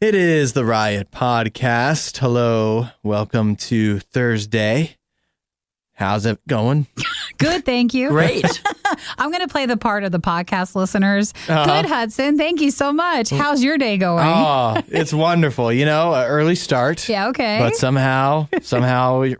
It is the Riot Podcast. Hello, welcome to Thursday. How's it going? Good, thank you. Great. I'm going to play the part of the podcast listeners. Good, Hudson. Thank you so much. How's your day going? Oh, it's wonderful. You know, an early start. Yeah, okay. But somehow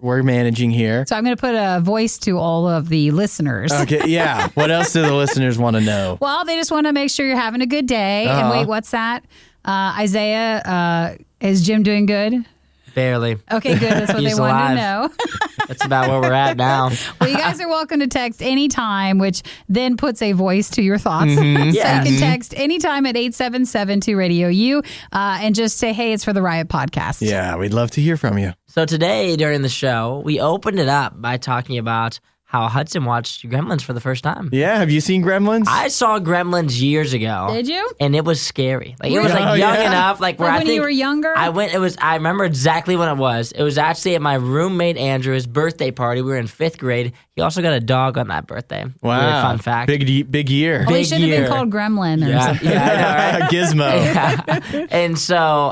we're managing here. So I'm going to put a voice to all of the listeners. Okay, yeah. What else do the listeners want to know? Well, they just want to make sure you're having a good day. And wait, what's that? Isaiah, is Jim doing good? Barely. Okay, good. That's what they He's wanted alive. to know. That's about where we're at now. Well, you guys are welcome to text anytime, which then puts a voice to your thoughts. Mm-hmm. So you can text anytime at 877-2-RadioU and just say, hey, it's for the Riot Podcast. Yeah, we'd love to hear from you. So today during the show, we opened it up by talking about how Hudson watched Gremlins for the first time. Yeah, have you seen Gremlins? I saw Gremlins years ago. Did you? And it was scary. Like it was Oh, young yeah. enough, like where Like I when think you were younger? I remember exactly when it was. It was actually at my roommate Andrew's birthday party. We were in 5th grade. He also got a dog on that birthday. Wow. Weird fun fact. Big year. Oh, he big should have year. been called Gremlin or Yeah, something. yeah, I know, right? Gizmo. Yeah.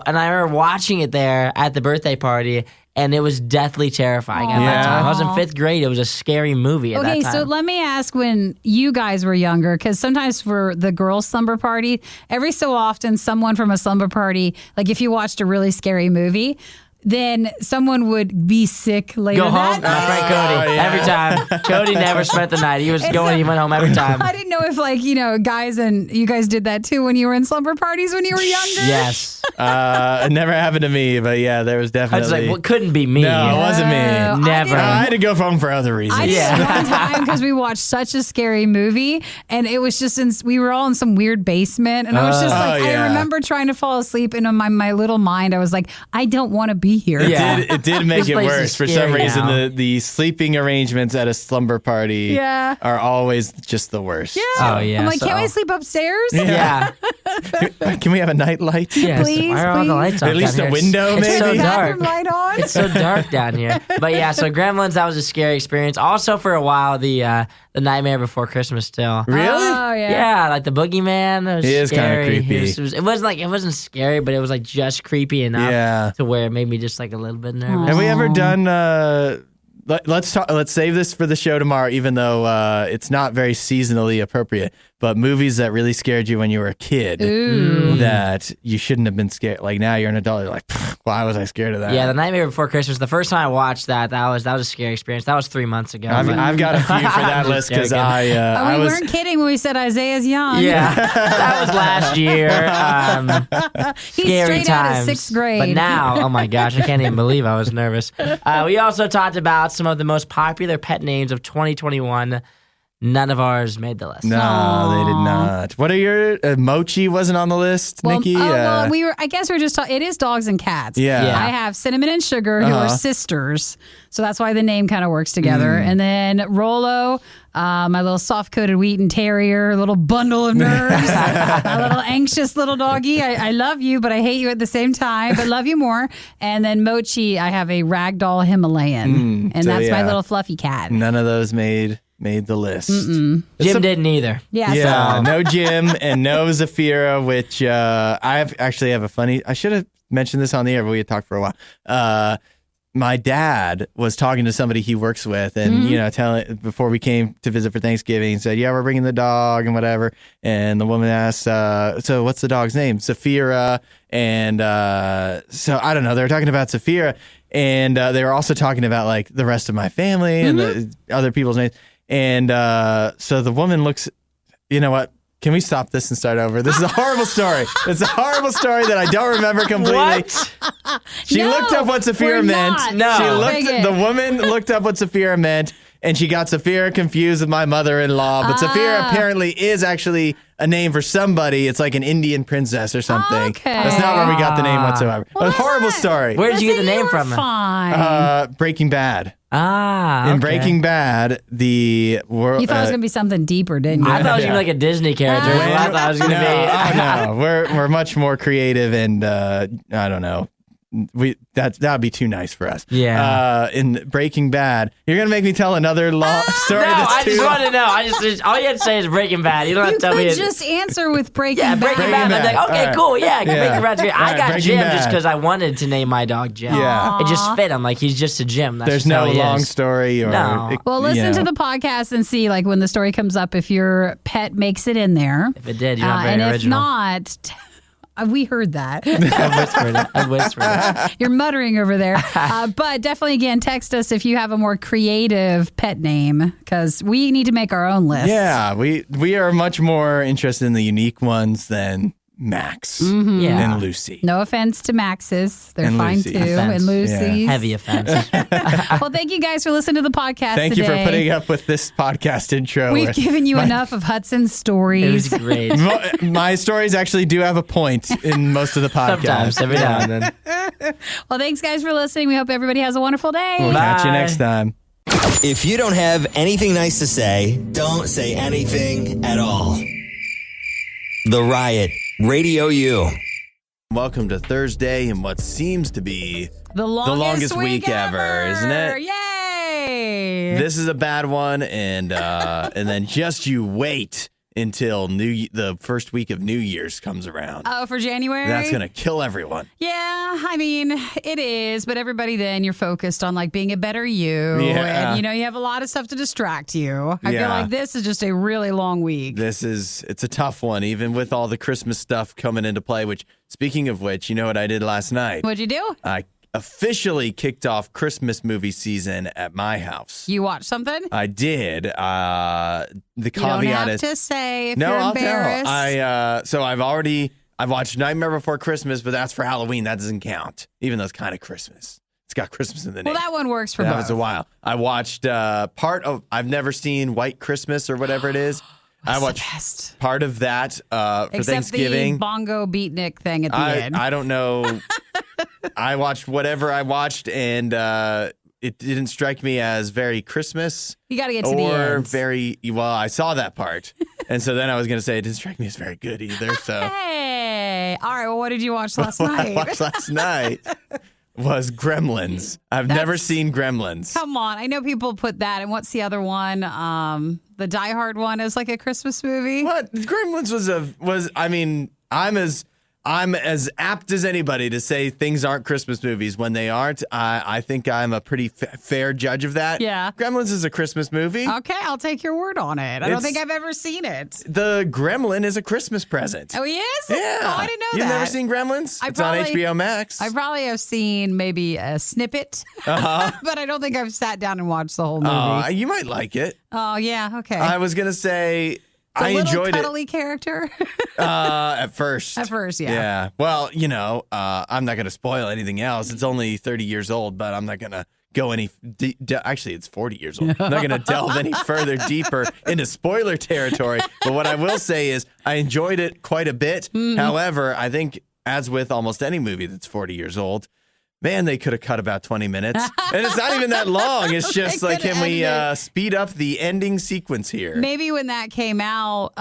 And I remember watching it there at the birthday party, and it was deathly terrifying at that Yeah. time. I was in 5th grade. It was a scary movie at Okay, that time. so let me ask when you guys were younger, because sometimes for the girls' slumber party, every so often someone from a slumber party, like if you watched a really scary movie, then someone would be sick later Go home, that my friend night. Cody. yeah. Every time. Cody never spent the night. He was And going. so- He went home every time. I didn't know if, like, guys and you guys did that too when you were in slumber parties when you were younger. Yes. It never happened to me, but yeah, there was I was definitely. like, well, couldn't be me. No, it wasn't me. I Never. didn't- I had to go home for other reasons. I did Yeah. it one time because we watched such a scary movie, and it was just we were all in some weird basement, and I was just like, yeah. I remember trying to fall asleep, and in my little mind, I was like, I don't want to be here. Yeah. It did make This it place is worse. For some scary reason, now. the sleeping arrangements at a slumber party Yeah. are always just the worst. Oh, yeah. I'm like, so- can't we sleep upstairs? Yeah. Can we have a night light? Yes. Please, Why are all the please. lights on At least down a here? window, It's maybe? so Bathroom dark. light on. It's so dark down here. But yeah, so Gremlins, that was a scary experience. Also, for a while, the Nightmare Before Christmas still. Really? Oh yeah. Yeah, like the boogeyman. It was He is kinda scary. creepy. It wasn't scary, but it was like just creepy enough Yeah. to where it made me just like a little bit nervous. Have we ever done? Let's talk. Let's save this for the show tomorrow, even though it's not very seasonally appropriate. But movies that really scared you when you were a kid that you shouldn't have been scared. Like now you're an adult, you're like, why was I scared of that? Yeah, the Nightmare Before Christmas. The first time I watched that was a scary experience. That was 3 months ago. I've got a few for that I'm list just because I We was. weren't kidding when we said Isaiah's young. Yeah, that was last year. He's Scary straight out of times. 6th grade. But now, oh my gosh, I can't even believe I was nervous. We also talked about some of the most popular pet names of 2021. None of ours made the list. No, they did not. What are your Mochi wasn't on the list, Well, Nikki? well, I guess we're just talking. It is dogs and cats. Yeah. Yeah. I have Cinnamon and Sugar, who are sisters, so that's why the name kind of works together. And then Rolo, my little soft-coated Wheaten Terrier, little bundle of nerves, a little anxious little doggy. I love you, but I hate you at the same time, but love you more. And then Mochi, I have a ragdoll Himalayan, and so that's my yeah. little fluffy cat. None of those made the list. Jim didn't either. Yeah, Yeah, so no Jim and no Zafira, which I actually have a funny. I should have mentioned this on the air, but we had talked for a while. My dad was talking to somebody he works with, and telling before we came to visit for Thanksgiving, said, "Yeah, we're bringing the dog and whatever." And the woman asked, "So what's the dog's name?" Zafira, and so I don't know. They were talking about Zafira, and they were also talking about like the rest of my family and the other people's names. And so the woman looks, you know what? Can we stop this and start over? This is a horrible story. It's a horrible story that I don't remember completely. What? She No, looked up what Zafira we're meant. not. No. She Bring it. the woman looked up what Zafira meant, and she got Zafira confused with my mother-in-law. But Zafira apparently is actually a name for somebody. It's like an Indian princess or something. Okay. That's not where we got the name whatsoever. Well, a horrible story. Where did you get the name were from? Fine. Breaking Bad. In In Breaking Bad, the world. You thought it was gonna be something deeper, didn't you? I thought it was gonna be like a Disney character. Ah. That's what I thought it was gonna be. no, we're much more creative and I don't know. that would be too nice for us. Yeah. In Breaking Bad, you're gonna make me tell another long story. No, that's I just too want to know. All you had to say is Breaking Bad. You don't have You to tell me. could just answer with Breaking Bad. Breaking Bad. I'm like, okay, All right. cool. Yeah, Breaking Bad's great. I All right, got Breaking Jim Bad. just because I wanted to name my dog Jim. Yeah. It just fit. I'm like, he's just a Jim. That's There's just how no he long is. story or No. Well, listen to the podcast and see, like, when the story comes up, if your pet makes it in there. If it did, you're not very and original. if not, we heard that. I whispered it. You're muttering over there. But definitely, again, text us if you have a more creative pet name, because we need to make our own list. Yeah, we are much more interested in the unique ones than Max Yeah. and Lucy. No offense to Max's. They're And fine Lucy. too. Offense. And Lucy's. Heavy offense. Well, thank you guys for listening to the podcast Thank today. you for putting up with this podcast intro. We've given you enough of Hudson's It stories. was great. My stories actually do have a point in most of the podcasts. Sometimes, every now and then. Well, thanks guys for listening. We hope everybody has a wonderful day. We'll catch you Bye. next time. If you don't have anything nice to say, don't say anything at all. The Riot, Radio U. Welcome to Thursday and what seems to be The longest week ever, isn't it? Yay! This is a bad one, and then just you wait until the first week of New Year's comes around. Oh, for January? That's gonna kill everyone. Yeah, I mean, it is, but everybody then you're focused on like being a better you. Yeah. And you have a lot of stuff to distract you. I feel Yeah. like this is just a really long week. It's a tough one, even with all the Christmas stuff coming into play. Which, speaking of which, you know what I did last night? What'd you do? I officially kicked off Christmas movie season at my house. You watched something? I did. The You caveat don't have is to say if no, you're I'll embarrassed. tell. So I've watched Nightmare Before Christmas, but that's for Halloween. That doesn't count, even though it's kind of Christmas. It's got Christmas in the name. Well, that one works for that both. was a while. I watched I've never seen White Christmas or whatever it is. I watched best. part of that for Except Thanksgiving. the bongo beatnik thing at the end. I don't know. I watched whatever I watched, and it didn't strike me as very Christmas You got to get to the or end. very well. I saw that part, and so then I was going to say it didn't strike me as very good either. So Hey, all right. Well, what did you watch last what I night? watched last night was Gremlins. I've never seen Gremlins. Come on, I know people put that. And what's the other one? The Die Hard one is like a Christmas movie. What Gremlins was? I mean, I'm as apt as anybody to say things aren't Christmas movies when they aren't. I think I'm a pretty fair judge of that. Yeah. Gremlins is a Christmas movie. Okay, I'll take your word on it. I don't It's- think I've ever seen it. The Gremlin is a Christmas present. Oh, he is? Yeah. Oh, I didn't know You've that. never seen Gremlins? I It's on probably- HBO Max. I probably have seen maybe a snippet, but I don't think I've sat down and watched the whole movie. You might like it. Oh, yeah, okay. I was gonna say It's a I little enjoyed it cuddly character. at first. At first, yeah. Yeah. Well, I'm not gonna spoil anything else. It's only 30 years old, but I'm not gonna go any. Actually, it's 40 years old. I'm not gonna delve any further deeper into spoiler territory. But what I will say is I enjoyed it quite a bit. However, I think, as with almost any movie that's 40 years old, man, they could have cut about 20 minutes. And it's not even that long. It's just They like, could can we edit speed up the ending sequence here? Maybe when that came out,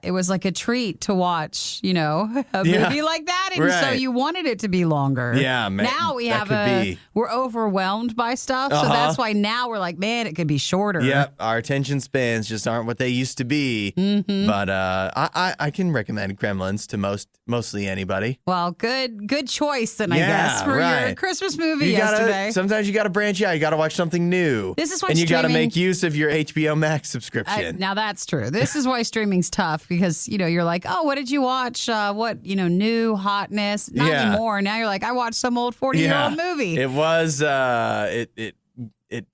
it was like a treat to watch, a Yeah. movie like that. And so Right. you wanted it to be longer. Yeah, man, Now we that have could be. we're overwhelmed by stuff. So that's why now we're like, man, it could be shorter. Yep, our attention spans just aren't what they used to be. Mm-hmm. But I can recommend Gremlins to mostly anybody. Well, good choice then, I Yeah, guess, for your right. Christmas movie You yesterday. sometimes you gotta branch out. You gotta watch something new. This is why and you gotta streaming- make use of your HBO Max subscription. Now that's true. This is why streaming's tough because you're like, oh, what did you watch? What new hotness? Not Yeah. anymore. Now you're like, I watched some old 40-year-old movie. It was it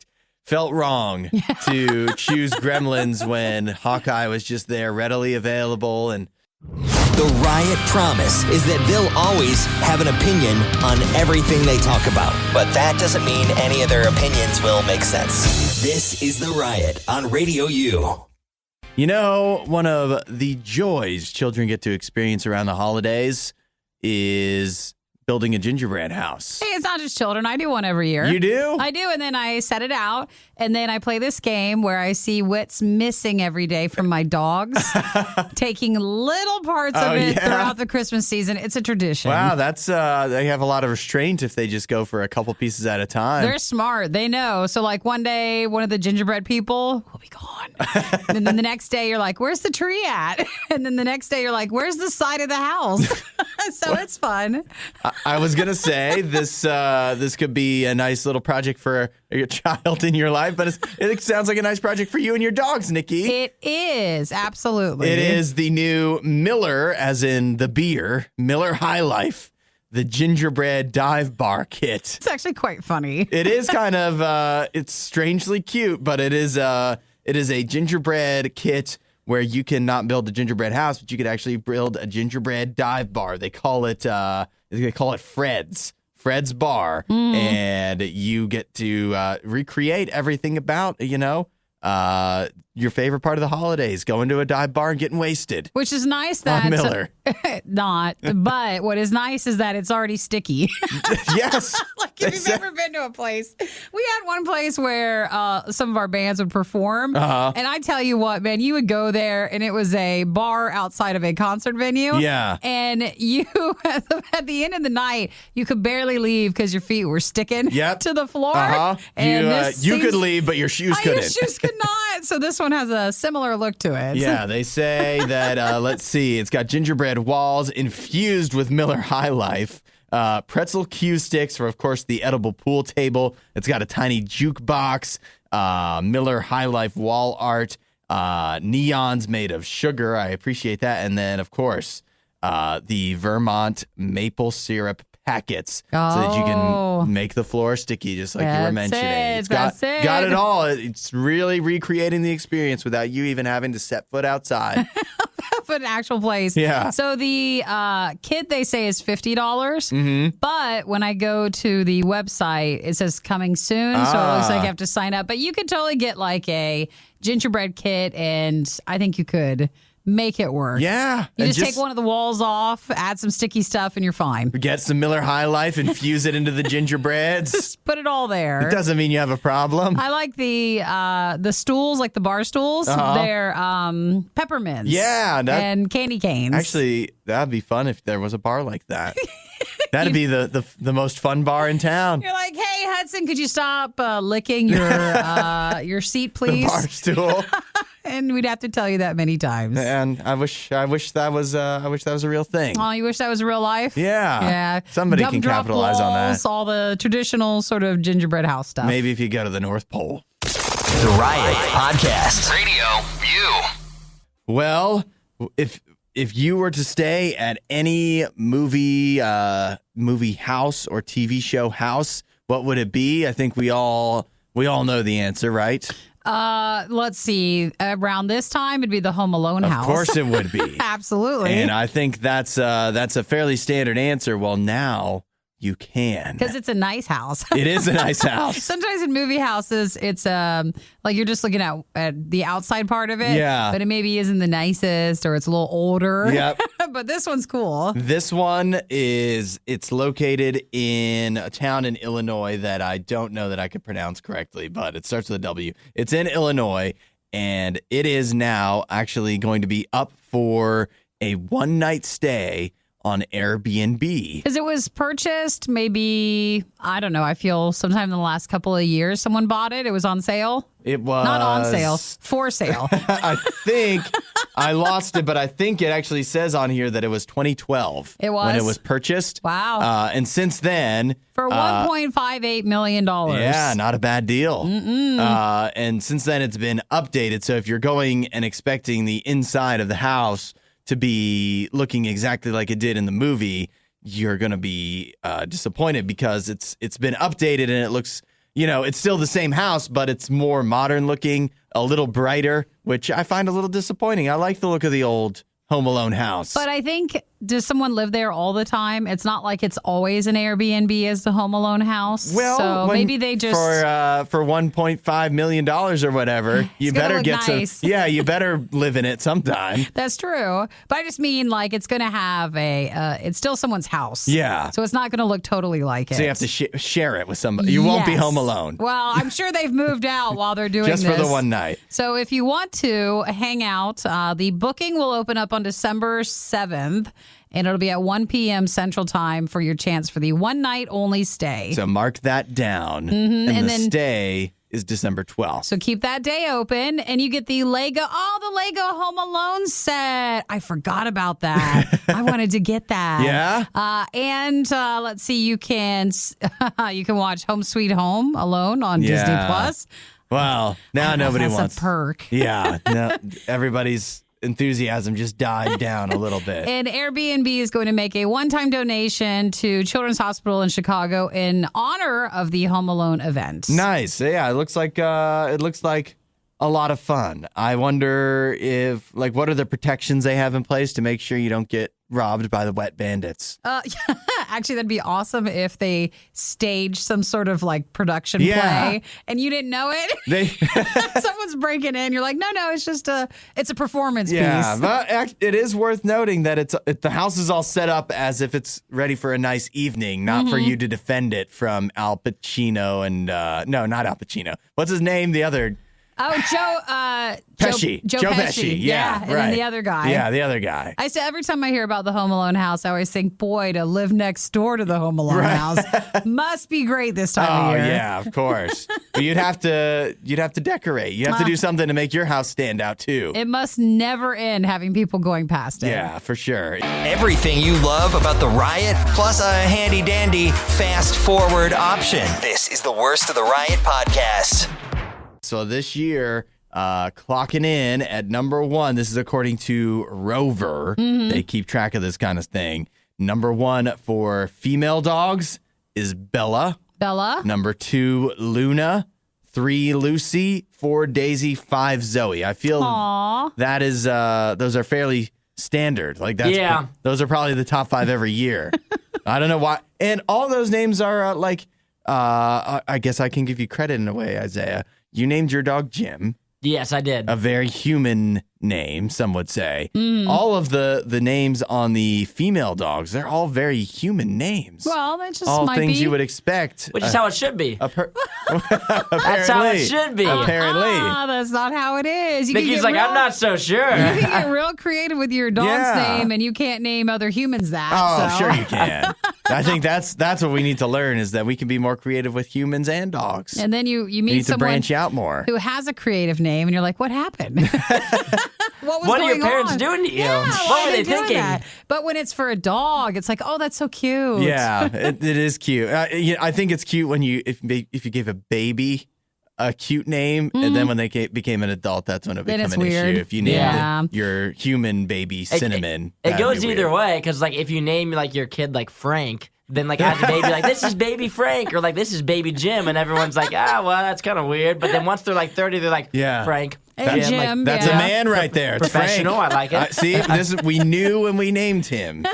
felt wrong to choose Gremlins when Hawkeye was just there, readily available, and The Riot promise is that they'll always have an opinion on everything they talk about. But that doesn't mean any of their opinions will make sense. This is The Riot on Radio U. one of the joys children get to experience around the holidays is building a gingerbread house? Hey, it's not just children. I do one every year. You do? I do, and then I set it out, and then I play this game where I see what's missing every day from my dogs, taking little parts of it throughout the Christmas season. It's a tradition. Wow, that's they have a lot of restraint if they just go for a couple pieces at a time. They're smart. They know. So, like, one day, one of the gingerbread people will be gone. And then the next day, you're like, where's the tree at? And then the next day, you're like, where's the side of the house? So it's fun. I was gonna say this could be a nice little project for your child in your life, but it sounds like a nice project for you and your dogs, Nikki. It is, absolutely. It is the new Miller, as in the beer, Miller High Life, the gingerbread dive bar kit. It's actually quite funny. It is kind of it's strangely cute, but it is a gingerbread kit where you can not build a gingerbread house, but you could actually build a gingerbread dive bar. They call it Fred's Bar, and you get to recreate everything about your favorite part of the holidays, going to a dive bar and getting wasted. Which is nice that Miller. Not, but what is nice is that it's already sticky. Yes. Like if you've ever been to a place, we had one place where some of our bands would perform, and I tell you what, man, you would go there, and it was a bar outside of a concert venue. Yeah, and you at the end of the night, you could barely leave because your feet were sticking to the floor. And you could leave, but your shoes couldn't. Your shoes could not. So this one has a similar look to it. Yeah, they say that. Let's see, it's got gingerbread walls infused with Miller High Life. Pretzel cue sticks for, of course, the edible pool table. It's got a tiny jukebox, Miller High Life wall art, neons made of sugar. I appreciate that. And then, of course, the Vermont maple syrup packets so that you can make the floor sticky, just like you were mentioning. It's got it all. It's really recreating the experience without you even having to set foot outside. An actual place. Yeah. So the kit, they say, is $50. But when I go to the website, it says coming soon. So it looks like you have to sign up. But you could totally get like a gingerbread kit, and I think you could make it work. Yeah. You just take one of the walls off, add some sticky stuff, and you're fine. Get some Miller High Life, infuse it into the gingerbreads. Just put it all there. It doesn't mean you have a problem. I like the stools, like the bar stools. They're peppermints. Yeah. And candy canes. Actually, that'd be fun if there was a bar like that. That'd be the most fun bar in town. You're like, hey, Hudson, could you stop licking your seat, please? The bar stool. And we'd have to tell you that many times. And I wish that was a real thing. Oh, you wish that was real life? Yeah. Yeah. Somebody can capitalize on that. All the traditional sort of gingerbread house stuff. Maybe if you go to the North Pole. The Riot Podcast. RadioU. Well, if you were to stay at any movie house or TV show house, what would it be? I think we all know the answer, right? Let's see. Around this time, it'd be the Home Alone house. Of course it would be. Absolutely. And I think that's a fairly standard answer. Well, now you can. Because it's a nice house. It is a nice house. Sometimes in movie houses, it's like you're just looking at the outside part of it. Yeah. But it maybe isn't the nicest, or it's a little older. Yep. But this one's cool. This one it's located in a town in Illinois that I don't know that I could pronounce correctly, but it starts with a W. It's in Illinois, and it is now actually going to be up for a one-night stay on Airbnb. Because it was purchased maybe, I don't know, I feel sometime in the last couple of years someone bought it. It was on sale. It was not on sale, for sale. I think I lost it, but I think it actually says on here that it was 2012. It was? When it was purchased. Wow. And since then... For $1.58 million. Yeah, not a bad deal. And since then, it's been updated. So if you're going and expecting the inside of the house to be looking exactly like it did in the movie, you're going to be disappointed, because it's been updated and it looks... it's still the same house, but it's more modern looking, a little brighter, which I find a little disappointing. I like the look of the old Home Alone house. But I think does someone live there all the time? It's not like it's always an Airbnb as the Home Alone house. Well, so maybe they just for $1.5 million or whatever, you better get nice. you better live in it sometime. That's true. But I just mean like it's going to have it's still someone's house. Yeah. So it's not going to look totally like it. So you have to share it with somebody. You won't be home alone. Well, I'm sure they've moved out while they're doing Just this. for the one night. So if you want to hang out, the booking will open up on December 7th. And it'll be at 1 p.m. Central Time for your chance for the one night only stay. So mark that down. And the stay is December 12th. So keep that day open and you get the Lego Home Alone set. I forgot about that. I wanted to get that. Yeah. And let's see, you can watch Home Sweet Home Alone on Disney Plus. Well, now nobody that's wants a perk. Yeah. No, everybody's enthusiasm just died down a little bit. And Airbnb is going to make a one-time donation to Children's Hospital in Chicago in honor of the Home Alone event. Nice. Yeah, it looks like a lot of fun. I wonder if what are the protections they have in place to make sure you don't get robbed by the wet bandits. Actually, that'd be awesome if they staged some sort of production play and you didn't know it. Someone's breaking in. You're like, no, it's just a performance piece. Yeah, but it is worth noting that the house is all set up as if it's ready for a nice evening, not for you to defend it from Al Pacino and no, not Al Pacino. What's his name? The other. Oh, Joe Pesci. Joe Pesci. Yeah, and right. then the other guy. Yeah, the other guy. I say every time I hear about the Home Alone house, I always think, boy, to live next door to the Home Alone house must be great this time of year. Oh yeah, of course. But you'd have to decorate. You have to do something to make your house stand out too. It must never end having people going past it. Yeah, for sure. Everything you love about the Riot, plus a handy dandy fast forward option. This is the Worst of the Riot podcast. So this year, clocking in at number 1, this is according to Rover. They keep track of this kind of thing. Number 1 for female dogs is Bella. Number 2, Luna. 3, Lucy. 4, Daisy. 5, Zoe. I feel that is those are fairly standard. Those are probably the top 5 every year. I don't know why. And all those names are I guess I can give you credit in a way, Isaiah. You named your dog Jim. Yes, I did. A very human name, some would say. All of the names on the female dogs, they're all very human names. Well, that just all might things be. you would expect. Which is how it should be. That's That's how it should be. Apparently. That's not how it is. Nikki's like, I'm not so sure. You can get real creative with your dog's name, and you can't name other humans that. Oh, sure you can. I think that's what we need to learn is that we can be more creative with humans and dogs. And then you We meet need to someone branch out more. who has a creative name, and you're like, what happened? What are your parents on? doing to you? Yeah, What why were are they doing thinking? that? But when it's for a dog, it's like, oh, that's so cute. Yeah, it is cute. I think it's cute when if you gave a baby a cute name, and then when they became an adult, that's when it Then became it's an weird. issue. If you named Yeah. your human baby Cinnamon, It that'd goes be either weird. way, because if you name your kid Frank, then as a baby, this is baby Frank, or this is baby Jim, and everyone's like, well, that's kind of weird. But then once they're 30, they're like, Frank. Hey, Jim. That's a man right there. It's Professional, Frank. I like it. See, we knew when we named him,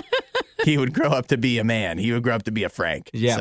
he would grow up to be a man. He would grow up to be a Frank. Yeah.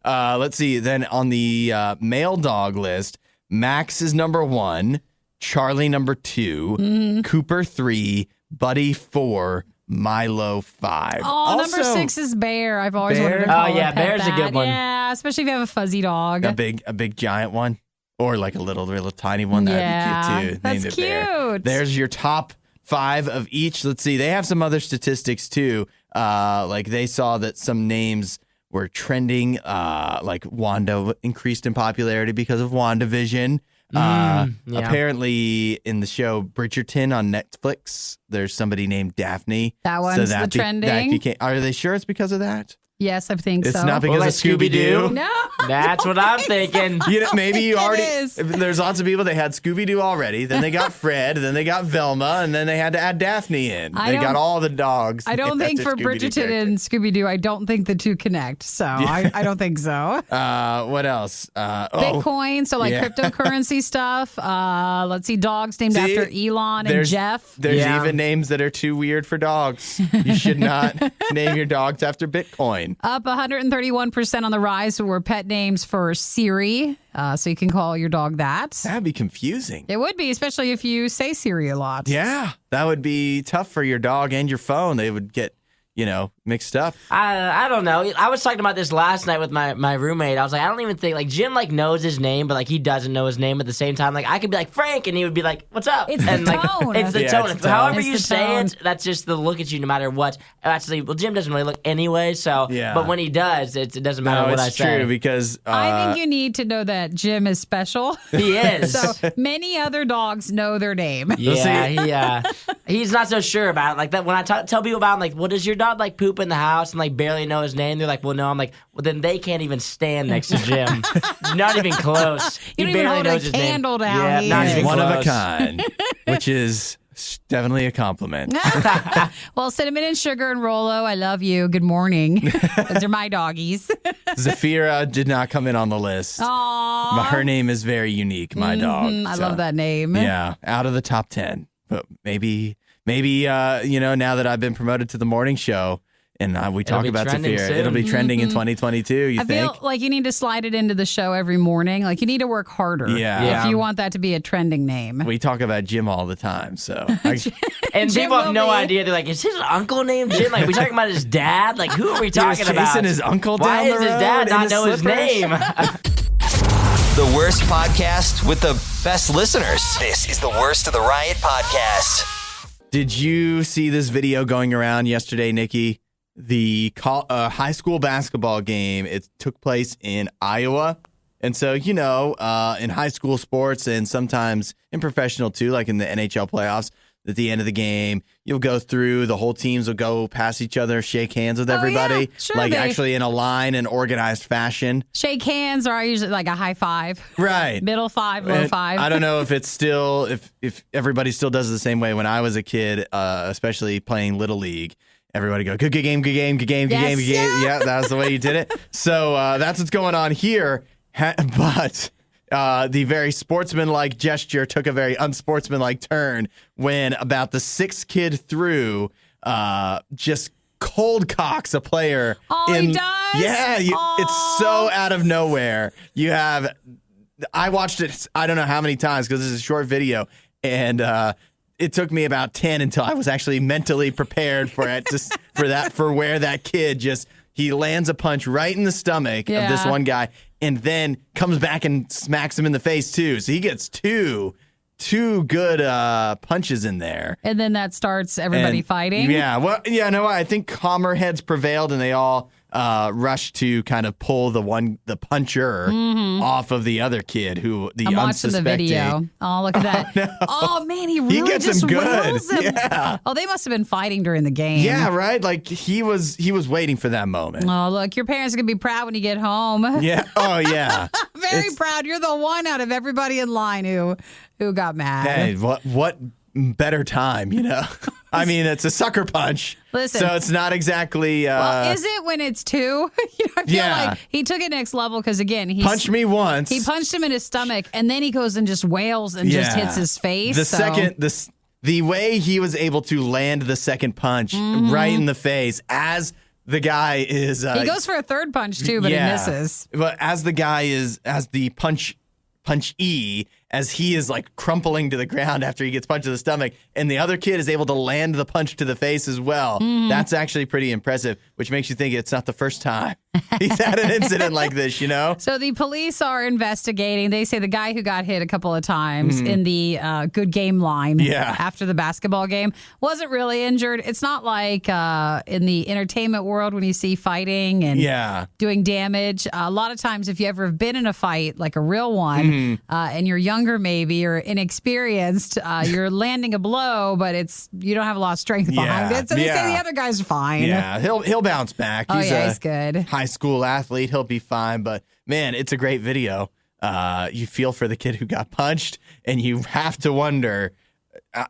So let's see. Then on the male dog list, Max is number 1, Charlie number 2, Cooper 3, Buddy 4, Milo 5. Oh, number 6 is Bear. I've always wanted to call a pet Bear's a that. good one. Yeah, especially if you have a fuzzy dog. A big giant one, or a little tiny one. That'd be cute too. That's Named it Bear. cute. There's your top 5 of each. Let's see. They have some other statistics too. They saw that some names were trending. Wanda increased in popularity because of WandaVision. Apparently, in the show Bridgerton on Netflix, there's somebody named Daphne. That one's the trending. Are they sure it's because of that? Yes, I think It's so. not because Well, of like Scooby-Doo? Scooby-Doo. No. That's what I'm thinking. You know, maybe you already. is. There's lots of people that had Scooby-Doo already. Then they got Fred. Then they got Velma, and then they had to add Daphne in. They got all the dogs. I don't That's think a for Scooby-Doo Bridgerton character. and Scooby-Doo, I don't think the two connect. So I don't think so. What else? Bitcoin, so like cryptocurrency stuff. Let's see, dogs named See, after Elon and Jeff. There's Yeah. even names that are too weird for dogs. You should not name your dogs after Bitcoin. Up 131% on the rise were pet names for Siri. So you can call your dog that. That'd be confusing. It would be, especially if you say Siri a lot. Yeah, that would be tough for your dog and your phone. They would get, mixed up. I don't know. I was talking about this last night with my roommate. I was like, I don't even think like Jim like knows his name, but like he doesn't know his name at the same time. Like I could be like Frank, and he would be like, "What's up?" It's and the like tone. it's the Yeah, tone. it's the tone. However It's you the say tone. it, that's just the look at you, no matter what. Actually, well, Jim doesn't really look anyway. So, Yeah. but when he does, it doesn't matter No, what I it's say. true because I think you need to know that Jim is special. He is. So many other dogs know their name. Yeah, he's not so sure about it. Like that when I tell people about, like, well, does your dog like poop in the house and like barely know his name? They're like, well, no. I'm like, well, then they can't even stand next to Jim. Not even close. You He don't even barely hold a knows his name. candle to how Yeah, he not is. even one of a close. kind, which is definitely a compliment. Well, Cinnamon and Sugar and Rolo, I love you. Good morning. Those are my doggies. Zafira did not come in on the list. Aww. But her name is very unique, my dog. I So, love that name. Yeah, out of the top 10. But maybe now that I've been promoted to the morning show and we talk be about trending Zafira, soon. it'll be trending in 2022, you I think? feel like you need to slide it into the show every morning. Like you need to work harder. Yeah. If you want that to be a trending name. We talk about Jim all the time, so And Jim people have will no be. idea. They're like, is his uncle named Jim? Like, we talking about his dad? Like, who are we was talking about? chasing his uncle Why down does the his road dad in not his know his slippers? name? The worst podcast with the best listeners. This is the Worst of the Riot podcast. Did you see this video going around yesterday, Nikki? The high school basketball game. It took place in Iowa. And so, in high school sports and sometimes in professional too, like in the NHL playoffs, at the end of the game, you'll go through, the whole teams will go past each other, shake hands with everybody, yeah. Sure, like they- actually in a line in organized fashion. Shake hands or usually like a high five. Right. Middle five, low And five. I don't know if it's still, if everybody still does it the same way. When I was a kid, especially playing Little League, everybody go, good game, good game, good game, good Yes. game, good game. Yeah, that was the way you did it. So that's what's going on here. But the very sportsmanlike gesture took a very unsportsmanlike turn when about the sixth kid through just cold cocks a player. Oh, he does? Yeah, it's so out of nowhere. I watched it, I don't know how many times because this is a short video, and it took me about 10 until I was actually mentally prepared for it, for where that kid he lands a punch right in the stomach of this Yeah. one guy, and then comes back and smacks him in the face too. So he gets two good punches in there. And then that starts everybody And- fighting. Yeah. Well, yeah, no, I think calmer heads prevailed and they all rushed to kind of pull the puncher off of the other kid the I'm watching the unsuspecting. video. Oh, look at that. no. Oh, man, he really gets just him good. wills him. Yeah. Oh, they must have been fighting during the game. Yeah, right? Like he was waiting for that moment. Oh, look, your parents are going to be proud when you get home. Yeah. Oh, yeah. Very proud. You're the one out of everybody in line who got mad. Hey, what better time, I mean, it's a sucker punch. Listen. So it's not exactly Well, is it when it's two? I feel Yeah. like he took it next level because, again, punch me once. He punched him in his stomach, and then he goes and just wails and just hits his face. The way he was able to land the second punch right in the face as the guy is He goes for a third punch, too, but he misses. But as the punchee, as he is like crumpling to the ground after he gets punched in the stomach, and the other kid is able to land the punch to the face as well. That's actually pretty impressive, which makes you think it's not the first time he's had an incident like this, So the police are investigating. They say the guy who got hit a couple of times in the good game line after the basketball game wasn't really injured. It's not like in the entertainment world when you see fighting and doing damage. A lot of times if you ever have been in a fight, like a real one, and you're younger, younger maybe or inexperienced, you're landing a blow, but you don't have a lot of strength behind it. So they say the other guy's fine. Yeah, he'll bounce back. He's good. High school athlete. He'll be fine. But man, it's a great video. You feel for the kid who got punched, and you have to wonder.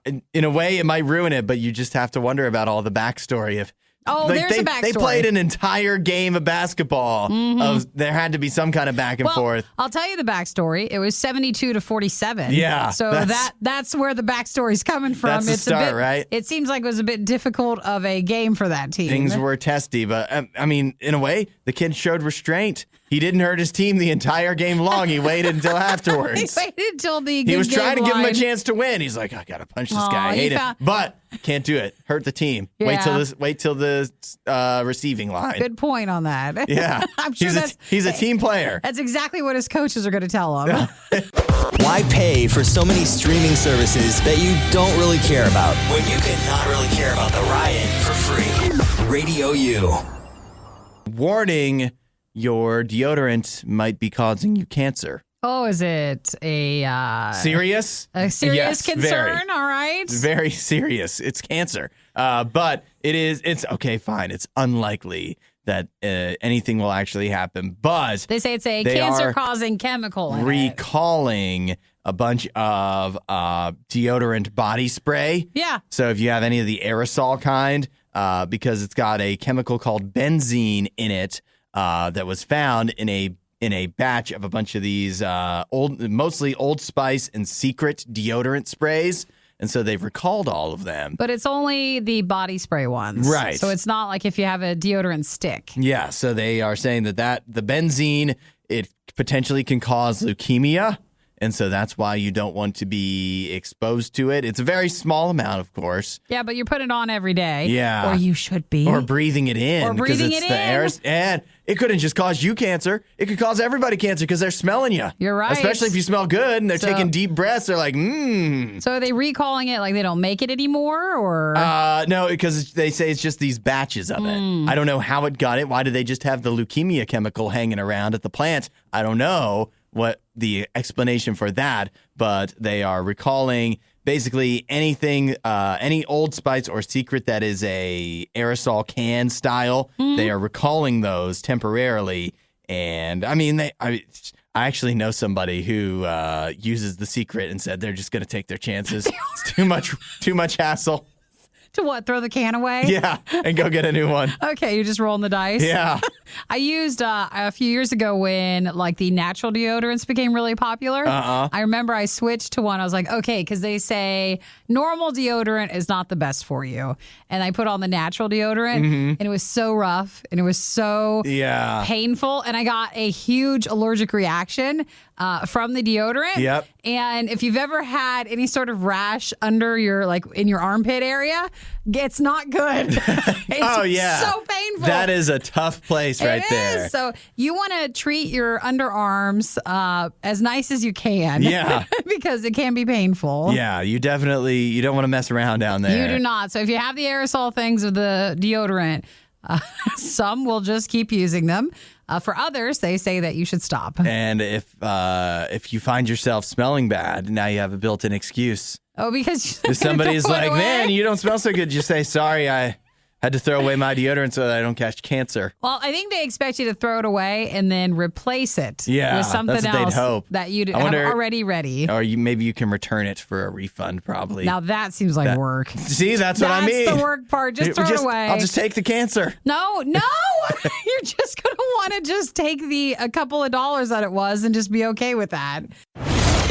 In a way, it might ruin it, but you just have to wonder about all the backstory of. There's a backstory. They played an entire game of basketball. There had to be some kind of back and forth. I'll tell you the backstory. It was 72-47. Yeah. So that's where the backstory's coming from. That's the start, right? It seems like it was a bit difficult of a game for that team. Things were testy, but I mean, in a way, the kid showed restraint. He didn't hurt his team the entire game long. He waited until afterwards. He waited until the He was trying to give him a line. chance to win. He's like, I gotta punch this guy. I hate it, but can't do it. Hurt the team. Yeah. Wait till the receiving line. Good point on that. Yeah, I'm sure he's a team player. That's exactly what his coaches are going to tell him. Why pay for so many streaming services that you don't really care about when you can not really care about the Riot for free? Radio U. Warning, your deodorant might be causing you cancer. Oh, is it a serious? A serious yes, concern? Very. All right. Very serious. It's cancer. But it's okay, fine. It's unlikely that anything will actually happen. But they say it's a cancer-causing chemical. Recalling a bunch of deodorant body spray. Yeah. So if you have any of the aerosol kind, because it's got a chemical called benzene in it that was found in a batch of a bunch of these mostly Old Spice and Secret deodorant sprays. And so they've recalled all of them. But it's only the body spray ones. Right. So it's not like if you have a deodorant stick. Yeah. So they are saying that the benzene, it potentially can cause leukemia. And so that's why you don't want to be exposed to it. It's a very small amount, of course. Yeah, but you're putting it on every day. Yeah. Or you should be. Or breathing it in. Or breathing it in. And it couldn't just cause you cancer. It could cause everybody cancer because they're smelling you. You're right. Especially if you smell good and they're taking deep breaths. They're like, So are they recalling it like they don't make it anymore? Or no, because they say it's just these batches of it. I don't know how it got it. Why did they just have the leukemia chemical hanging around at the plant? I don't know what the explanation for that, but they are recalling basically anything, any Old Spice or Secret that is a aerosol can style. They are recalling those temporarily. And I mean, I actually know somebody who uses the Secret and said they're just going to take their chances. It's too much hassle. To what? Throw the can away? Yeah, and go get a new one. Okay, you're just rolling the dice? Yeah. I used a few years ago when like the natural deodorants became really popular. I remember I switched to one. I was like, okay, because they say normal deodorant is not the best for you. And I put on the natural deodorant and it was so rough and it was so painful. And I got a huge allergic reaction from the deodorant. Yep. And if you've ever had any sort of rash under your, like in your armpit area, it's not good. It's so painful. That is a tough place right there. So you want to treat your underarms as nice as you can. Yeah. Because it can be painful. Yeah, you don't want to mess around down there. You do not. So if you have the aerosol things of the deodorant, some will just keep using them. For others, they say that you should stop. And if you find yourself smelling bad, now you have a built-in excuse. Oh, because if somebody's like, away. man, you don't smell so good, just say, sorry, I had to throw away my deodorant so that I don't catch cancer. Well, I think they expect you to throw it away and then replace it with something that's what else they'd hope. that you have already ready. Or maybe you can return it for a refund, probably. Now that seems like work. See, that's what I mean. That's the work part. Just throw it away. I'll just take the cancer. No. You're just going to want to just take a couple of dollars that it was and just be okay with that.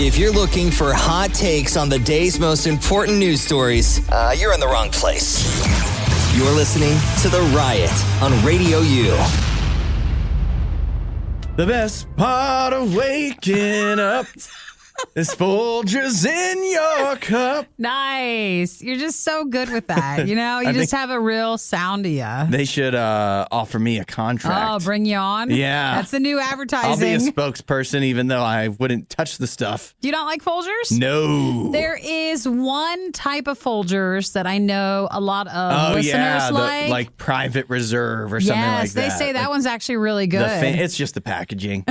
If you're looking for hot takes on the day's most important news stories, you're in the wrong place. You're listening to The Riot on Radio U. The best part of waking up is Folgers in your cup. Nice. You're just so good with that. You know, you just have a real sound to you. They should offer me a contract. Oh, bring you on? Yeah. That's the new advertising. I'll be a spokesperson even though I wouldn't touch the stuff. Do you not like Folgers? No. There is one type of Folgers that I know a lot of listeners like. Like Private Reserve or something like that. Yes, they say that one's actually really good. It's just the packaging.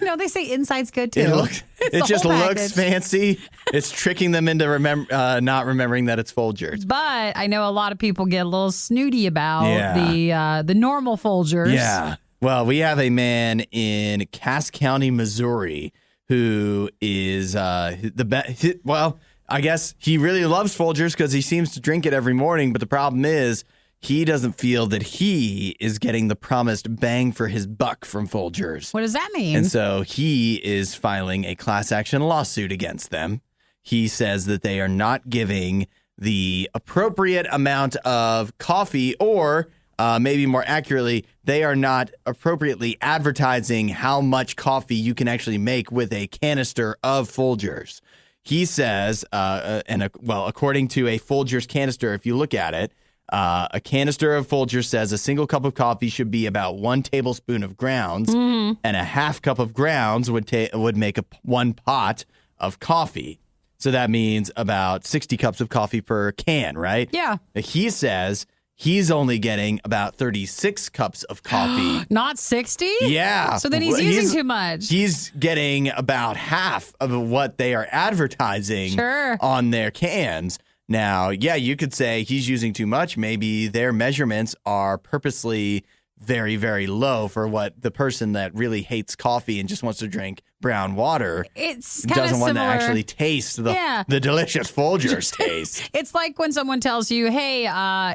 No, they say inside's good too. It just looks looks fancy. It's tricking them into not remembering that it's Folgers. But I know a lot of people get a little snooty about the normal Folgers. Yeah. Well, we have a man in Cass County, Missouri, who is well, I guess he really loves Folgers because he seems to drink it every morning. But the problem is he doesn't feel that he is getting the promised bang for his buck from Folgers. What does that mean? And so he is filing a class action lawsuit against them. He says that they are not giving the appropriate amount of coffee, or maybe more accurately, they are not appropriately advertising how much coffee you can actually make with a canister of Folgers. He says, according to a Folgers canister, if you look at it, a canister of Folgers says a single cup of coffee should be about 1 tablespoon of grounds, and a half cup of grounds would make one pot of coffee. So that means about 60 cups of coffee per can, right? Yeah. He says he's only getting about 36 cups of coffee. Not 60? Yeah. So then he's using too much. He's getting about half of what they are advertising on their cans. Now, yeah, you could say he's using too much. Maybe their measurements are purposely very, very low for what the person that really hates coffee and just wants to drink brown water doesn't want to actually taste the delicious Folgers taste. It's like when someone tells you, hey,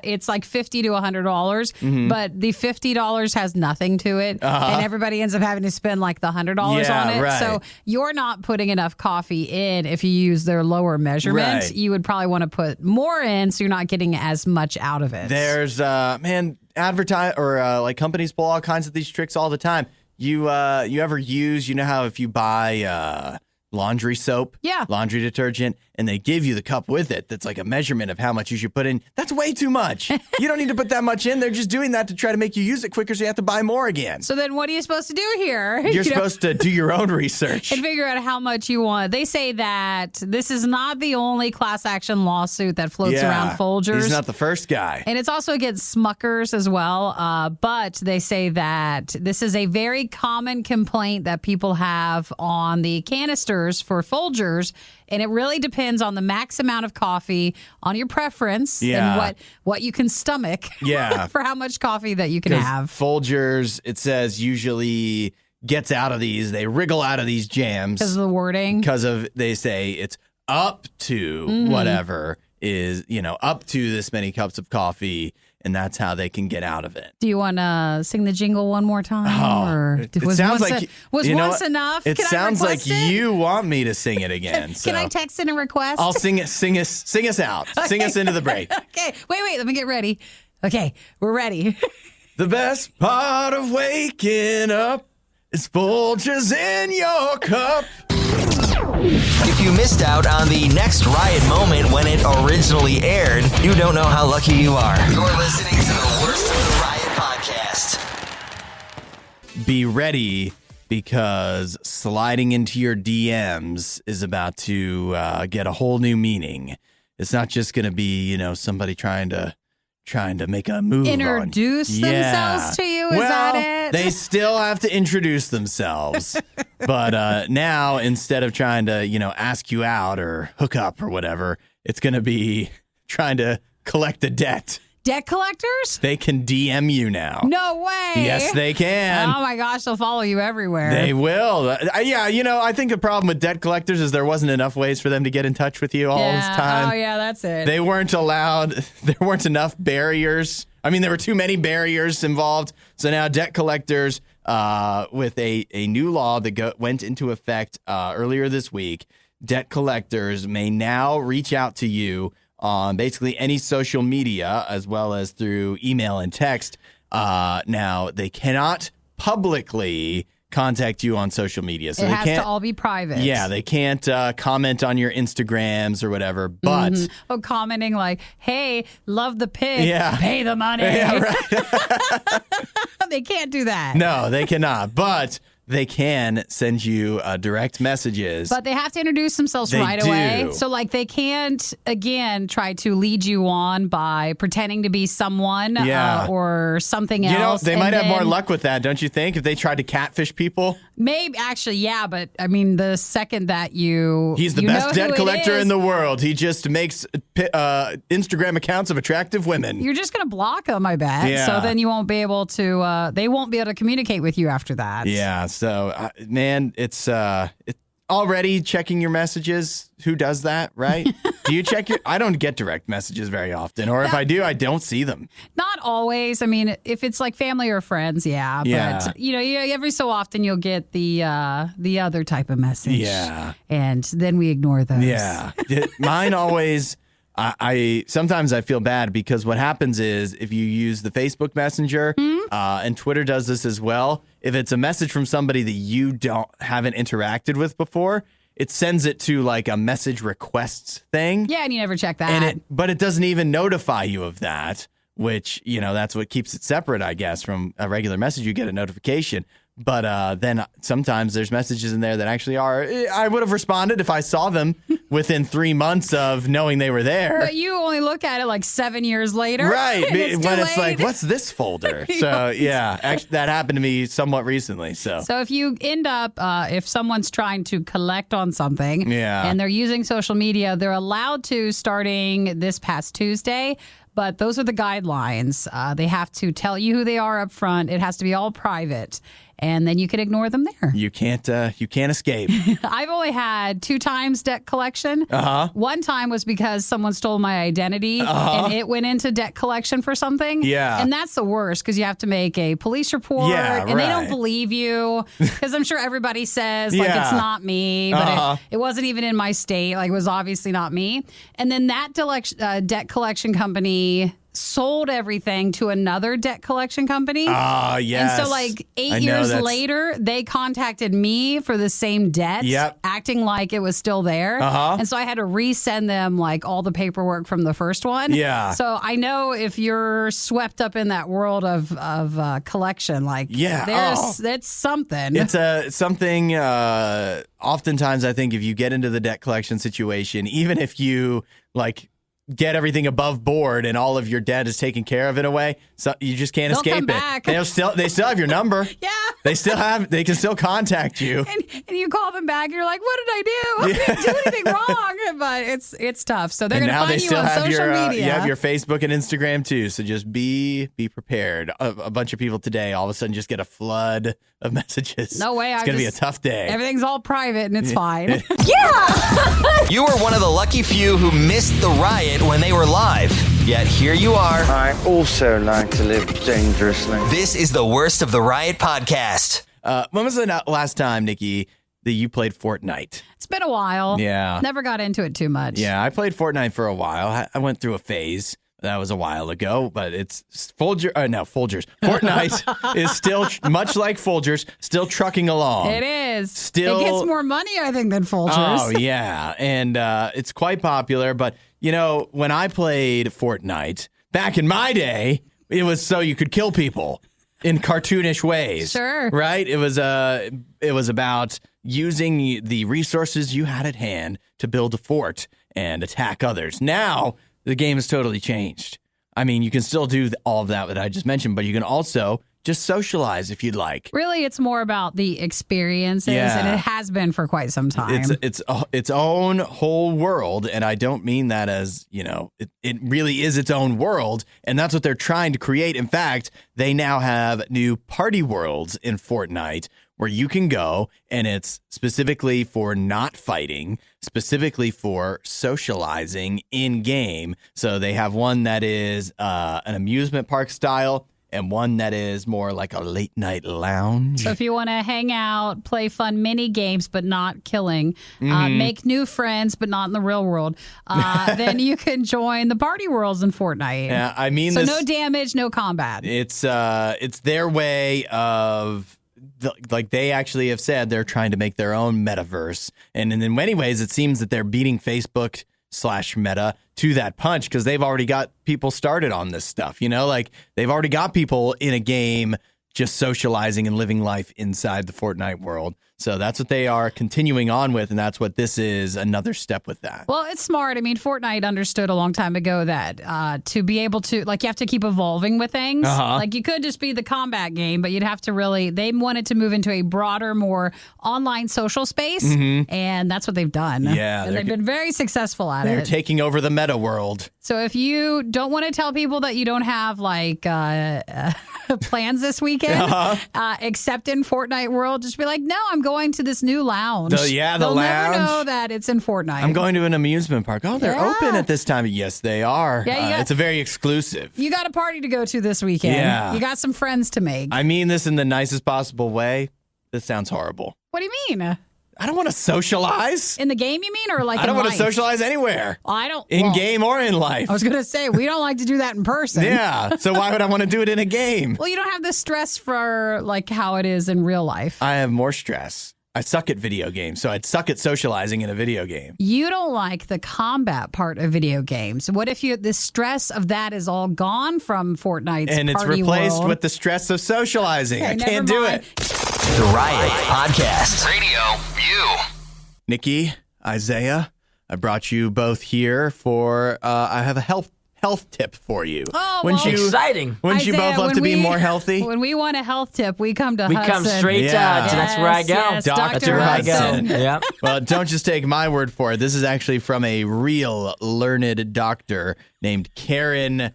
it's like $50 to $100, but the $50 has nothing to it, and everybody ends up having to spend like the $100 on it. Right. So you're not putting enough coffee in if you use their lower measurement. Right. You would probably want to put more in so you're not getting as much out of it. There's, advertise or like companies pull all kinds of these tricks all the time. You ever use, how if you buy laundry soap, laundry detergent, and they give you the cup with it that's like a measurement of how much you should put in, that's way too much. You don't need to put that much in. They're just doing that to try to make you use it quicker so you have to buy more again. So then what are you supposed to do here? You're supposed to do your own research. And figure out how much you want. They say that this is not the only class action lawsuit that floats around Folgers. He's not the first guy. And it's also against Smuckers as well. But they say that this is a very common complaint that people have on the canisters for Folgers. And it really depends on the max amount of coffee, on your preference, and what you can stomach for how much coffee that you can have. Folgers, it says, usually gets out of these. They wriggle out of these jams. Because of the wording? They say it's up to whatever is, up to this many cups of coffee. And that's how they can get out of it. Do you want to sing the jingle one more time? Or was once enough? It sounds like you want me to sing it again. Can I text in a request? I'll sing it. Sing us out. Okay. Sing us into the break. Okay. Wait. Let me get ready. Okay. We're ready. The best part of waking up is Folgers in your cup. If you missed out on the next Riot moment when it originally aired, you don't know how lucky you are. You're listening to the Worst of the Riot podcast. Be ready, because sliding into your DMs is about to get a whole new meaning. It's not just going to be, somebody trying to make a move. Introduce themselves to you? Is that it? They still have to introduce themselves. But now, instead of trying to, ask you out or hook up or whatever, it's going to be trying to collect a debt. Debt collectors? They can DM you now. No way. Yes, they can. Oh my gosh, they'll follow you everywhere. They will. I think the problem with debt collectors is there wasn't enough ways for them to get in touch with you all this time. Oh yeah, that's it. They weren't allowed. There weren't enough barriers. I mean, there were too many barriers involved. So now debt collectors, with a new law that went into effect earlier this week, debt collectors may now reach out to you on basically any social media, as well as through email and text. Now, they cannot publicly contact you on social media. So it has to all be private. Yeah, they can't comment on your Instagrams or whatever, but... Oh, commenting like, hey, love the pic, pay the money. Yeah, right. They can't do that. No, they cannot. But they can send you direct messages. But they have to introduce themselves right away. So, like, they can't, again, try to lead you on by pretending to be someone or something else. They might have more luck with that, don't you think? If they tried to catfish people? Maybe, actually, yeah. But, I mean, the second that He's the best debt collector in the world. He just makes Instagram accounts of attractive women. You're just going to block them, I bet. Yeah. So then you won't be able to, they won't be able to communicate with you after that. Yeah. So, man, it's already checking your messages. Who does that, right? Do you check I don't get direct messages very often. Or if I do, I don't see them. Not always. I mean, if it's like family or friends, yeah. But, every so often you'll get the other type of message. Yeah. And then we ignore those. Yeah. Mine always... sometimes I feel bad because what happens is if you use the Facebook Messenger and Twitter does this as well, if it's a message from somebody that you haven't interacted with before, it sends it to like a message requests thing. Yeah, and you never check that. But it doesn't even notify you of that, which, that's what keeps it separate, I guess, from a regular message. You get a notification. But then sometimes there's messages in there that actually I would have responded if I saw them within 3 months of knowing they were there. But you only look at it like 7 years later. Right. It's when it's like, what's this folder? So, yeah, actually, that happened to me somewhat recently. So if you end up, if someone's trying to collect on something and they're using social media, they're allowed to starting this past Tuesday. But those are the guidelines. They have to tell you who they are up front. It has to be all private. And then you can ignore them there. You can't escape. I've only had 2 times debt collection. One time was because someone stole my identity and it went into debt collection for something. Yeah. And that's the worst because you have to make a police report and they don't believe you because I'm sure everybody says like it's not me, but it wasn't even in my state. Like it was obviously not me. And then that debt collection company sold everything to another debt collection company. Yes. And so like 8 years later, they contacted me for the same debt, acting like it was still there. And so I had to resend them like all the paperwork from the first one. Yeah. So I know if you're swept up in that world of collection, like it's something. It's something. Oftentimes, I think if you get into the debt collection situation, even if you like get everything above board and all of your debt is taken care of in a way, so you just can't They'll escape come it. back. They still have your number. Yeah. They can still contact you. And you call them back and you're like, what did I do? I didn't do anything wrong. But it's tough. So they're going to find you on social media. You have your Facebook and Instagram too. So just be prepared. A bunch of people today all of a sudden just get a flood of messages. No way. It's going to be a tough day. Everything's all private and it's fine. You were one of the lucky few who missed the riot when they were live. Yet here you are. I also like to live dangerously. This is the Worst of the Riot podcast. When was the last time, Nikki, that you played Fortnite? It's been a while. Yeah. Never got into it too much. Yeah, I played Fortnite for a while. I went through a phase. That was a while ago, but it's Folgers. Fortnite is still, much like Folgers, still trucking along. It is. Still, it gets more money, I think, than Folgers. Oh, yeah. And it's quite popular. But, when I played Fortnite, back in my day, it was so you could kill people in cartoonish ways. Sure. Right? It was about using the resources you had at hand to build a fort and attack others. Now, the game has totally changed. I mean, you can still do all of that I just mentioned, but you can also just socialize if you'd like. Really, it's more about the experiences, and it has been for quite some time. It's its own whole world, and I don't mean that as, it really is its own world, and that's what they're trying to create. In fact, they now have new party worlds in Fortnite where you can go, and it's specifically for not fighting, specifically for socializing in-game. So they have one that is an amusement park style, and one that is more like a late night lounge. So if you want to hang out, play fun mini games, but not killing, make new friends, but not in the real world, then you can join the party worlds in Fortnite. Yeah, I mean, so no damage, no combat. It's their way of, like they actually have said they're trying to make their own metaverse, and in many ways it seems that they're beating Facebook/Meta to that punch because they've already got people started on this stuff. Like they've already got people in a game just socializing and living life inside the Fortnite world. So that's what they are continuing on with, and that's what this is, another step with that. Well, it's smart. I mean, Fortnite understood a long time ago that to be able to, like, you have to keep evolving with things. Like, you could just be the combat game, but you'd have to really, they wanted to move into a broader, more online social space, and that's what they've done. Yeah. And they've been very successful at They're it. taking over the meta world. So if you don't want to tell people that you don't have, like, plans this weekend, except in Fortnite world, just be like, no, I'm going to this new lounge. The They'll lounge. never know that it's in Fortnite. I'm going to an amusement park. Oh, they're Yeah. open at this time. Yes, they are. Yeah, it's a very exclusive. You got a party to go to this weekend. Yeah. You got some friends to make. I mean this in the nicest possible way. This sounds horrible. What do you mean? I don't want to socialize. In the game, you mean, or like I don't in want life? to socialize anywhere. I don't. In well, game or in life. I was going to say, we don't like to do that in person. Yeah. So why would I want to do it in a game? Well, you don't have the stress for like how it is in real life. I have more stress. I suck at video games, so I'd suck at socializing in a video game. You don't like the combat part of video games. What if the stress of that is all gone from Fortnite's And it's party replaced world? with the stress of socializing. Okay, I never can't do mind. it. The Riot Podcast. RadioU. Nikki, Isaiah, I brought you both here for, I have a health tip for you. Oh, Wouldn't well, you, Exciting. Wouldn't you Isaiah, both love when to be we- more healthy? When we want a health tip, we come to We Hudson. come straight Yeah. to that's where I go. Yes, That's Dr. where I go. Hudson. Yep. Well, don't just take my word for it. This is actually from a real learned doctor named Karen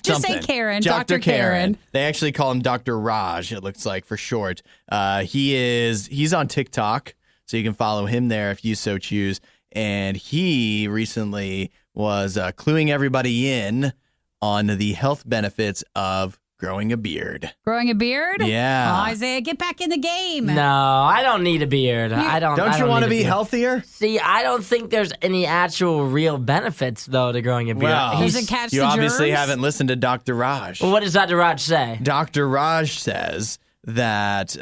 Just say something. Karen, Dr. Dr. Karen. They actually call him Dr. Raj, it looks like, for short. He's on TikTok, so you can follow him there if you so choose. And he recently was cluing everybody in on the health benefits of growing a beard. Growing a beard? Yeah. Oh, Isaiah, get back in the game. No, I don't need a beard. I don't. Don't I you want to need a be beard. healthier? See, I don't think there's any actual real benefits though to growing a beard. Well, Does it catch you the obviously germs? haven't listened to Dr. Raj. Well, what does Dr. Raj say? Dr. Raj says that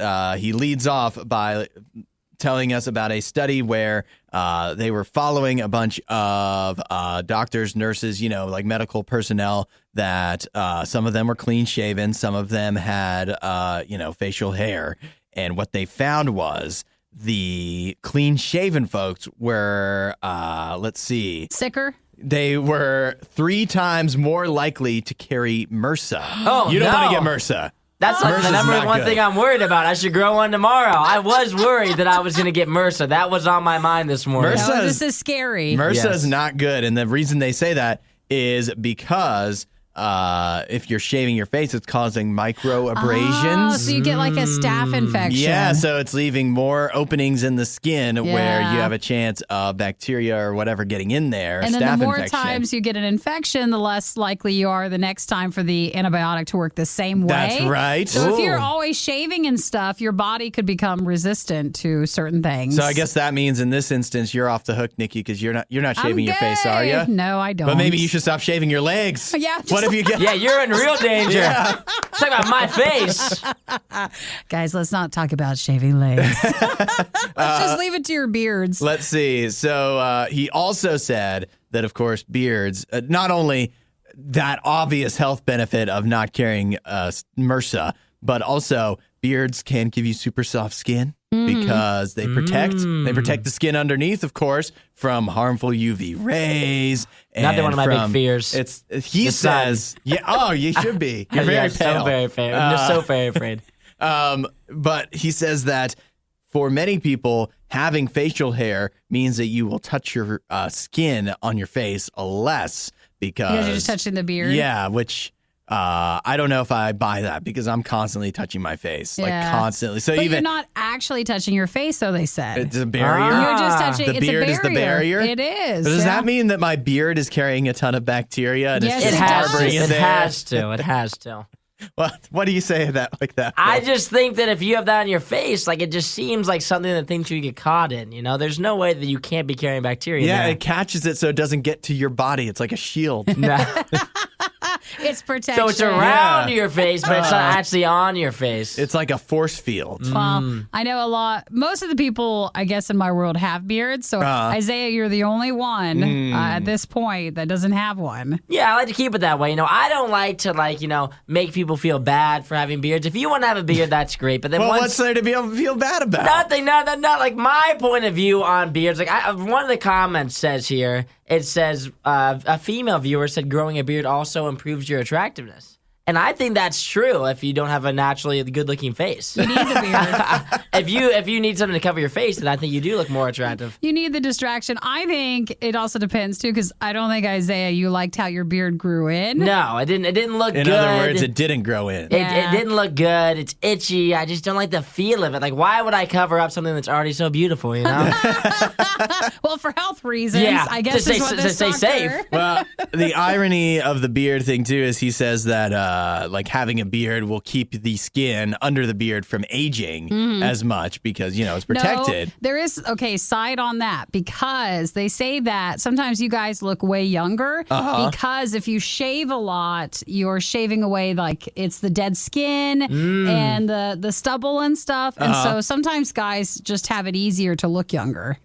he leads off by telling us about a study where they were following a bunch of doctors, nurses, like medical personnel that some of them were clean shaven, some of them had, facial hair. And what they found was the clean shaven folks were, Sicker? they were 3 times more likely to carry MRSA. Oh, you don't want to no. get MRSA. That's like the MRSA's number not one good. thing I'm worried about. I should grow one tomorrow. I was worried that I was going to get MRSA. That was on my mind this morning. MRSA No, is- this is scary. MRSA Yes. is not good, and the reason they say that is because if you're shaving your face, it's causing microabrasions. Oh, so you get like a staph infection. Yeah, so it's leaving more openings in the skin where Yeah. you have a chance of bacteria or whatever getting in there. And then staph the more infection. times you get an infection, the less likely you are the next time for the antibiotic to work the same way. That's right. So if you're Ooh. always shaving and stuff, your body could become resistant to certain things. So I guess that means in this instance you're off the hook, Nikki, because you're not shaving your face, are you? No, I don't. But maybe you should stop shaving your legs. Yeah, just What if you get? Yeah, you're in real danger. Talk about my face. Guys, let's not talk about shaving legs. Let's just leave it to your beards. Let's see. So he also said that, of course, beards, not only that obvious health benefit of not carrying MRSA, but also beards can give you super soft skin because they protect the skin underneath, of course, from harmful UV rays. Not one of my big from- fears. He The sun. says, yeah. Oh, you should be. You're very Yeah, pale. So very afraid. I'm just so very afraid. But he says that for many people, having facial hair means that you will touch your skin on your face less Because you're just touching the beard. Yeah, which I don't know if I buy that because I'm constantly touching my face, like Yeah. constantly. So But even you're not actually touching your face, though, they said. it's a barrier. You're just touching. The it's beard a is the barrier? It is. But does yeah. that mean that my beard is carrying a ton of bacteria and Yes, it's It just it has does. harboring to. it It there? has to. It has to. What do you say that like that? I Phil? just think that if you have that on your face, like it just seems like something that things you get caught in. You know, there's no way that you can't be carrying bacteria. yeah, there. it catches it so it doesn't get to your body. It's like a shield. No. It's protection. So it's around your face, but it's not actually on your face. It's like a force field. Well, I know most of the people, I guess, in my world have beards. So, Isaiah, you're the only one at this point that doesn't have one. Yeah, I like to keep it that way. I don't like to, make people feel bad for having beards. If you want to have a beard, that's great. But then what's there to be able to feel bad about? Nothing. Not like my point of view on beards. One of the comments says here, it says a female viewer said growing a beard also improves your attractiveness. And I think that's true if you don't have a naturally good-looking face. You need the beard. if you need something to cover your face, then I think you do look more attractive. You need the distraction. I think it also depends, too, because I don't think, Isaiah, you liked how your beard grew in. No, it didn't look good. In other words, it didn't grow in. It didn't look good. It's itchy. I just don't like the feel of it. Like, why would I cover up something that's already so beautiful, Well, for health reasons, I guess to is what this stay doctor... safe. Well, the irony of the beard thing, too, is he says that having a beard will keep the skin under the beard from aging as much because, it's protected. No, there is, side on that, because they say that sometimes you guys look way younger because if you shave a lot, you're shaving away, it's the dead skin and the stubble and stuff. And so sometimes guys just have it easier to look younger.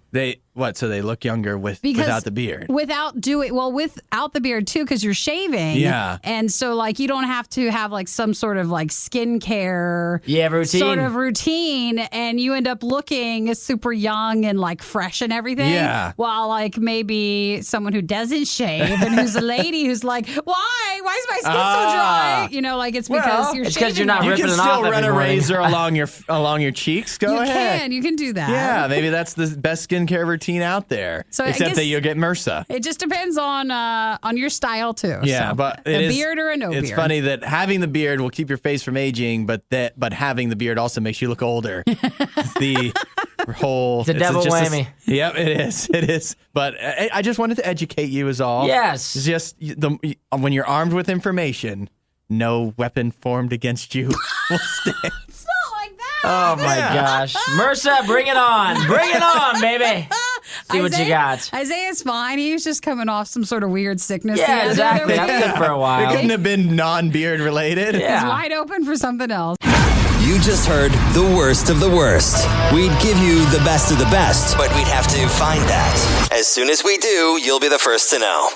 So they look younger without the beard? Without the beard too, because you're shaving. Yeah. And so you don't have to have some sort of skincare routine. Sort of routine, and you end up looking super young and fresh and everything. Yeah. While maybe someone who doesn't shave and who's a lady who's why is my skin so dry? It's because you're shaving. It's because you're not you ripping can it off still run every a morning. razor along your cheeks. Go ahead. You can do that. Yeah, maybe that's the best skincare routine out there. So except that you'll get MRSA. It just depends on your style too. Yeah, so, but a beard or a no beard. It's funny that having the beard will keep your face from aging, but having the beard also makes you look older. The whole it's a double whammy. Yep, it is. It is. But I just wanted to educate you is all. Yes. It's just when you're armed with information, no weapon formed against you will stand. It's not like that. Oh my gosh. MRSA, bring it on. Bring it on, baby. See what you got. Isaiah's fine. He was just coming off some sort of weird sickness. Yeah, exactly. That's good for a while. It couldn't have been non-beard related. Yeah. He's wide open for something else. You just heard the worst of the worst. We'd give you the best of the best, but we'd have to find that. As soon as we do, you'll be the first to know.